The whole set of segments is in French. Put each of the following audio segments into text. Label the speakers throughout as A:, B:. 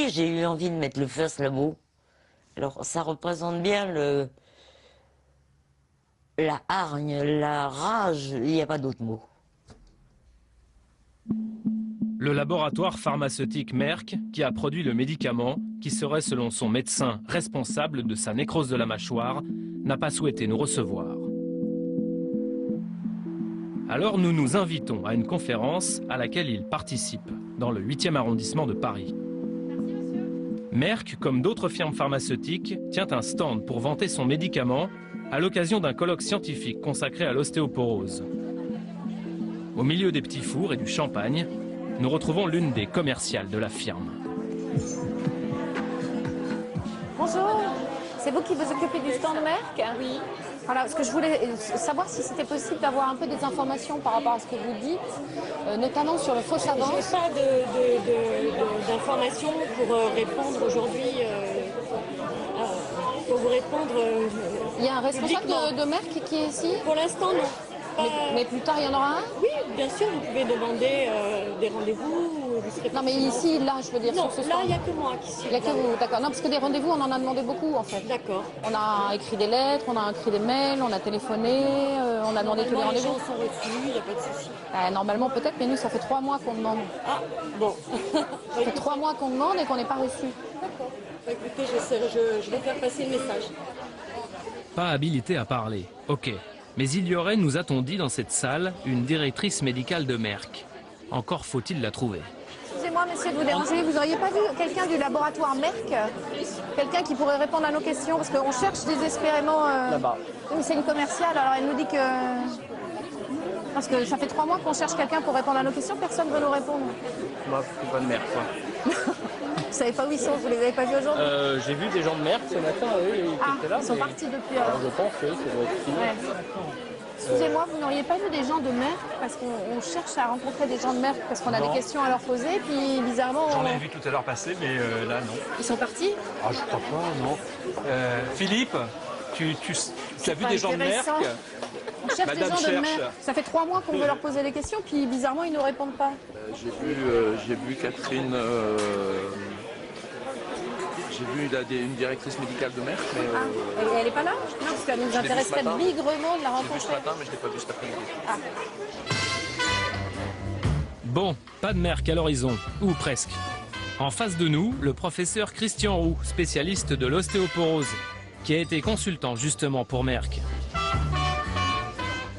A: Oui, j'ai eu envie de mettre le feu à ce labo. Alors, ça représente bien la hargne, la rage, il n'y a pas d'autre mot.
B: Le laboratoire pharmaceutique Merck, qui a produit le médicament, qui serait selon son médecin responsable de sa nécrose de la mâchoire, n'a pas souhaité nous recevoir. Alors nous nous invitons à une conférence à laquelle il participe, dans le 8e arrondissement de Paris. Merck, comme d'autres firmes pharmaceutiques, tient un stand pour vanter son médicament à l'occasion d'un colloque scientifique consacré à l'ostéoporose. Au milieu des petits fours et du champagne, nous retrouvons l'une des commerciales de la firme.
C: Bonjour, c'est vous qui vous occupez du stand Merck?
D: Oui.
C: Voilà, parce que je voulais savoir si c'était possible d'avoir un peu des informations par rapport à ce que vous dites, notamment sur le faux savant.
D: Je n'ai pas d'informations pour répondre aujourd'hui. Pour vous répondre.
C: Il y a un responsable de Merck qui est ici?
D: Pour l'instant, non.
C: Mais plus tard, il y en aura un?
D: Oui, bien sûr, vous pouvez demander des rendez-vous.
C: Non, mais ici, là, je veux dire,
D: non,
C: sur ce
D: là,
C: stand.
D: il n'y a que moi qui suis.
C: Il n'y a que vous, d'accord. Non, parce que des rendez-vous, on en a demandé beaucoup, en fait.
D: D'accord.
C: On a écrit des lettres, on a écrit des mails, on a téléphoné, on a demandé tous les rendez-vous.
D: Les gens sont reçus, il n'y a pas de souci.
C: Normalement, peut-être, mais nous, ça fait 3 mois qu'on demande.
D: Ah, bon.
C: Ça fait 3 mois qu'on demande et qu'on n'est pas reçu.
D: D'accord. Écoutez, je vais faire passer le message.
B: Pas habilité à parler, ok. Mais il y aurait, nous a-t-on dit dans cette salle, une directrice médicale de Merck. Encore faut-il la trouver.
C: Excusez-moi, monsieur, de vous déranger. Vous n'auriez pas vu quelqu'un du laboratoire Merck? Quelqu'un qui pourrait répondre à nos questions? Parce qu'on cherche désespérément...
E: Là-bas.
C: Oui, c'est une commerciale, alors elle nous dit que... Parce que ça fait 3 mois qu'on cherche quelqu'un pour répondre à nos questions, personne ne veut nous répondre.
E: Moi, c'est pas de Merck, quoi.
C: Vous savez pas où ils sont, vous les avez pas vus aujourd'hui?
E: J'ai vu des gens de Merck ce matin, qui étaient là.
C: Ils sont
E: mais-
C: partis depuis...
E: Alors, je pense que ça doit être fini.
C: Ouais. Excusez-moi, vous n'auriez pas vu des gens de Merck? Parce qu'on cherche à rencontrer des gens de Merck, parce qu'on a
F: Non.
C: des questions à leur poser, puis bizarrement...
F: J'en ai vu tout à l'heure passer, mais là, non.
C: Ils sont partis?
F: Ah, je crois pas, non. Philippe, tu as vu
C: pas
F: des gens de Merck?
C: intéressant. On cherche
F: Madame
C: des gens de
F: cherche.
C: Merck. Ça fait 3 mois qu'on veut leur poser des questions, puis bizarrement, ils ne nous répondent pas.
G: J'ai vu Catherine, j'ai vu une directrice médicale de Merck, mais
C: Elle n'est pas là? Non, parce qu'elle nous
G: l'ai vue
C: intéresserait
G: ce matin.
C: bigrement de la
G: j'ai vu ce
C: rencontrer.
G: matin, mais je ne l'ai pas vu cet après-midi.
B: Bon, pas de Merck à l'horizon, ou presque. En face de nous, le professeur Christian Roux, spécialiste de l'ostéoporose, qui a été consultant justement pour Merck.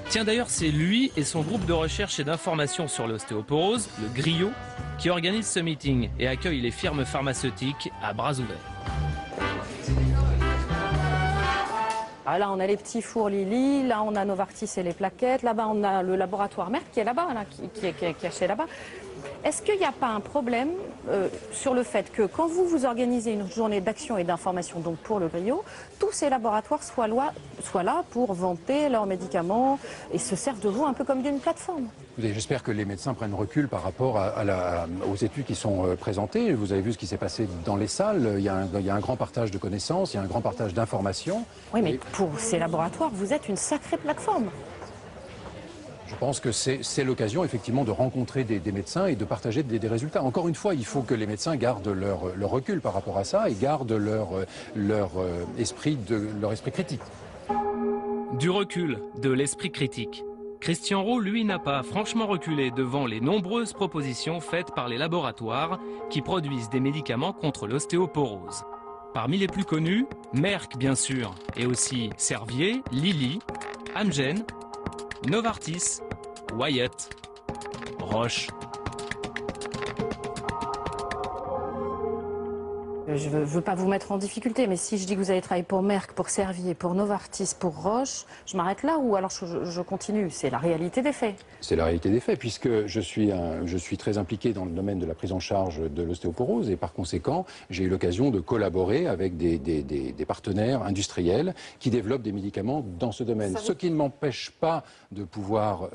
B: Tiens d'ailleurs, c'est lui et son groupe de recherche et d'information sur l'ostéoporose, le GRIO, qui organise ce meeting et accueille les firmes pharmaceutiques à bras ouverts.
C: Ah, là, on a les petits fours Lily, là, on a Novartis et les plaquettes, là-bas, on a le laboratoire Merck qui est là-bas, là, qui est caché là-bas. Est-ce qu'il n'y a pas un problème sur le fait que quand vous organisez une journée d'action et d'information donc pour le GRIO, tous ces laboratoires soient là pour vanter leurs médicaments et se servent de vous un peu comme d'une plateforme?
H: J'espère que les médecins prennent recul par rapport aux études qui sont présentées. Vous avez vu ce qui s'est passé dans les salles. Il y a un grand partage de connaissances, il y a un grand partage d'informations.
C: Oui, mais pour ces laboratoires, vous êtes une sacrée plateforme.
H: Je pense que c'est l'occasion effectivement de rencontrer des médecins et de partager des résultats. Encore une fois, il faut que les médecins gardent leur recul par rapport à ça et gardent leur esprit critique.
B: Du recul, de l'esprit critique. Christian Roux, lui, n'a pas franchement reculé devant les nombreuses propositions faites par les laboratoires qui produisent des médicaments contre l'ostéoporose. Parmi les plus connus, Merck bien sûr, et aussi Servier, Lilly, Amgen, Novartis, Wyeth, Roche.
C: Je ne veux pas vous mettre en difficulté, mais si je dis que vous allez travailler pour Merck, pour Servier, pour Novartis, pour Roche, je m'arrête là ou alors je continue? C'est la réalité des faits.
H: C'est la réalité des faits, puisque je suis très impliqué dans le domaine de la prise en charge de l'ostéoporose et par conséquent, j'ai eu l'occasion de collaborer avec des partenaires industriels qui développent des médicaments dans ce domaine. Ce qui ne m'empêche pas de pouvoir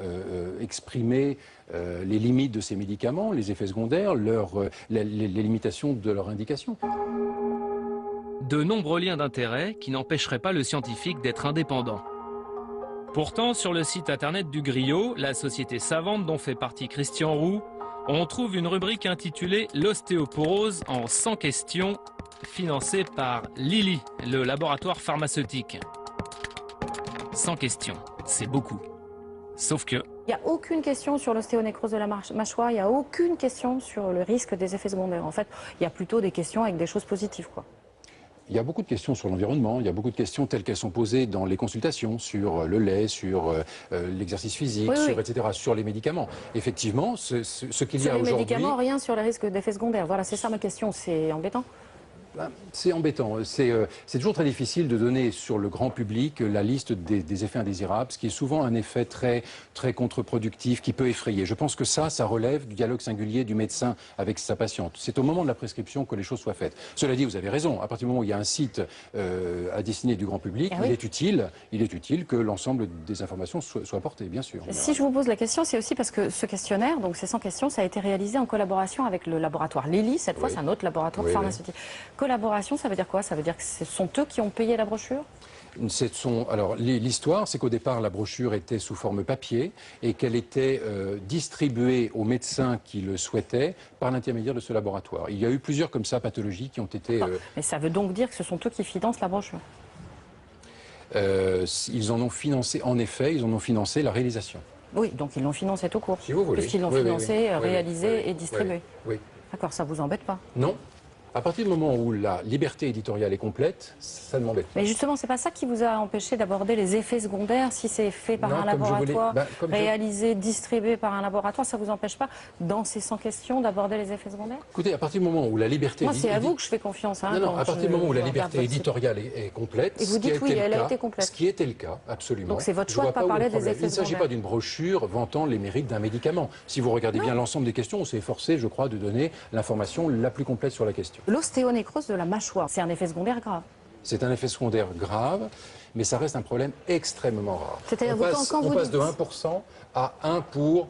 H: exprimer les limites de ces médicaments, les effets secondaires, les limitations de leur indication.
B: De nombreux liens d'intérêt qui n'empêcheraient pas le scientifique d'être indépendant. Pourtant, sur le site internet du GRIO, la société savante dont fait partie Christian Roux, On trouve une rubrique intitulée « L'ostéoporose en 100 questions » financée par Lilly, le laboratoire pharmaceutique. 100 questions, c'est beaucoup. Sauf que...
C: Il n'y a aucune question sur l'ostéonécrose de la mâchoire, il n'y a aucune question sur le risque des effets secondaires. En fait, il y a plutôt des questions avec des choses positives, quoi.
H: Il y a beaucoup de questions sur l'environnement, il y a beaucoup de questions telles qu'elles sont posées dans les consultations, sur le lait, sur l'exercice physique, etc., sur les médicaments. Effectivement, ce qu'il y a aujourd'hui...
C: Sur les médicaments, rien sur les risques d'effets secondaires. Voilà, c'est ça ma question, c'est embêtant.
H: C'est embêtant. C'est toujours très difficile de donner sur le grand public la liste des effets indésirables, ce qui est souvent un effet très contre-productif qui peut effrayer. Je pense que ça relève du dialogue singulier du médecin avec sa patiente. C'est au moment de la prescription que les choses soient faites. Cela dit, vous avez raison. À partir du moment où il y a un site à destiner du grand public, il est utile que l'ensemble des informations soient portées, bien sûr.
C: Si je vous pose la question, c'est aussi parce que ce questionnaire, donc ces 100 questions, ça a été réalisé en collaboration avec le laboratoire Lilly. Cette fois, c'est un autre laboratoire pharmaceutique. Collaboration, ça veut dire quoi? Ça veut dire que ce sont eux qui ont payé la brochure?
H: Alors, l'histoire, c'est qu'au départ, la brochure était sous forme papier et qu'elle était distribuée aux médecins qui le souhaitaient par l'intermédiaire de ce laboratoire. Il y a eu plusieurs comme ça pathologies qui ont été...
C: Mais ça veut donc dire que ce sont eux qui financent la brochure?
H: Ils en ont financé, en effet, ils en ont financé la réalisation.
C: Oui, donc ils l'ont financé tout court.
H: Si vous voulez.
C: Puisqu'ils l'ont financé, réalisé et distribué.
H: Oui.
C: D'accord, ça vous embête pas?
H: Non. À partir du moment où la liberté éditoriale est complète, ça ne m'embête pas.
C: Mais justement, c'est pas ça qui vous a empêché d'aborder les effets secondaires, si c'est fait par un laboratoire, réalisé, distribué par un laboratoire, ça vous empêche pas, dans ces 100 questions, d'aborder les effets secondaires?
H: Écoutez, à partir du moment où la liberté...
C: Moi, c'est à vous que je fais confiance. Hein,
H: non, à partir du moment où la liberté éditoriale est complète...
C: Et vous dites oui, elle a été complète.
H: Ce qui était le cas, absolument.
C: Donc c'est votre choix de ne pas parler des effets secondaires.
H: Il ne s'agit pas d'une brochure vantant les mérites d'un médicament. Si vous regardez bien l'ensemble des questions, on s'est efforcé, je crois, de donner l'information la plus complète sur la question.
C: L'ostéonécrose de la mâchoire, c'est un effet secondaire grave.
H: C'est un effet secondaire grave, mais ça reste un problème extrêmement rare.
C: C'est-à-dire
H: on passe de 1% à 1 pour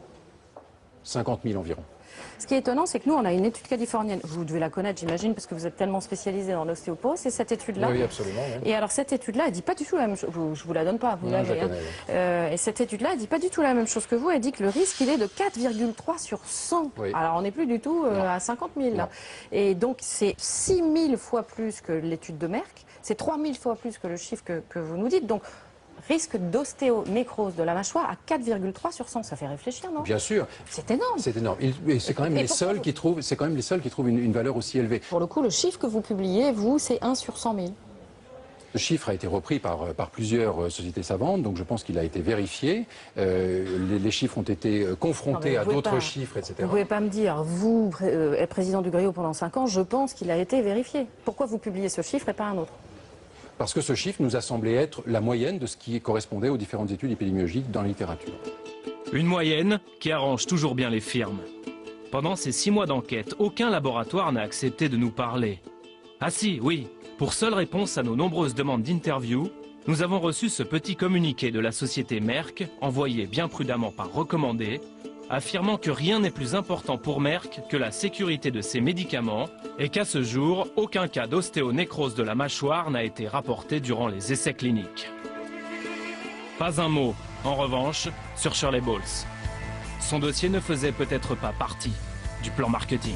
H: 50 000 environ.
C: Ce qui est étonnant, c'est que nous, on a une étude californienne. Vous devez la connaître, j'imagine, parce que vous êtes tellement spécialisé dans l'ostéoporose. C'est cette étude-là.
H: Oui, absolument. Oui.
C: Et alors, cette étude-là, elle dit pas du tout la même chose. Je vous la donne pas, vous l'avez. Et cette étude-là, elle dit pas du tout la même chose que vous. Elle dit que le risque, il est de 4,3 sur 100.
H: Oui.
C: Alors, on n'est plus du tout à 50 000. Là. Et donc, c'est 6 000 fois plus que l'étude de Merck. C'est 3 000 fois plus que le chiffre que vous nous dites. Donc, risque d'ostéonécrose de la mâchoire à 4,3 sur 100. Ça fait réfléchir, non?
H: Bien sûr.
C: C'est énorme.
H: C'est énorme. Et c'est quand même les seuls qui trouvent une valeur aussi élevée.
C: Pour le coup, le chiffre que vous publiez, vous, c'est 1 sur 100 000.
H: Le chiffre a été repris par plusieurs sociétés savantes, donc je pense qu'il a été vérifié. Les chiffres ont été confrontés à d'autres chiffres, etc.
C: Vous ne pouvez pas me dire, vous, êtes président du GRIO pendant 5 ans, je pense qu'il a été vérifié. Pourquoi vous publiez ce chiffre et pas un autre?
H: Parce que ce chiffre nous a semblé être la moyenne de ce qui correspondait aux différentes études épidémiologiques dans la littérature.
B: Une moyenne qui arrange toujours bien les firmes. Pendant ces 6 mois d'enquête, aucun laboratoire n'a accepté de nous parler. Ah si, oui, pour seule réponse à nos nombreuses demandes d'interview, nous avons reçu ce petit communiqué de la société Merck, envoyé bien prudemment par recommandé, affirmant que rien n'est plus important pour Merck que la sécurité de ses médicaments et qu'à ce jour, aucun cas d'ostéonécrose de la mâchoire n'a été rapporté durant les essais cliniques. Pas un mot, en revanche, sur Shirley Bowles. Son dossier ne faisait peut-être pas partie du plan marketing.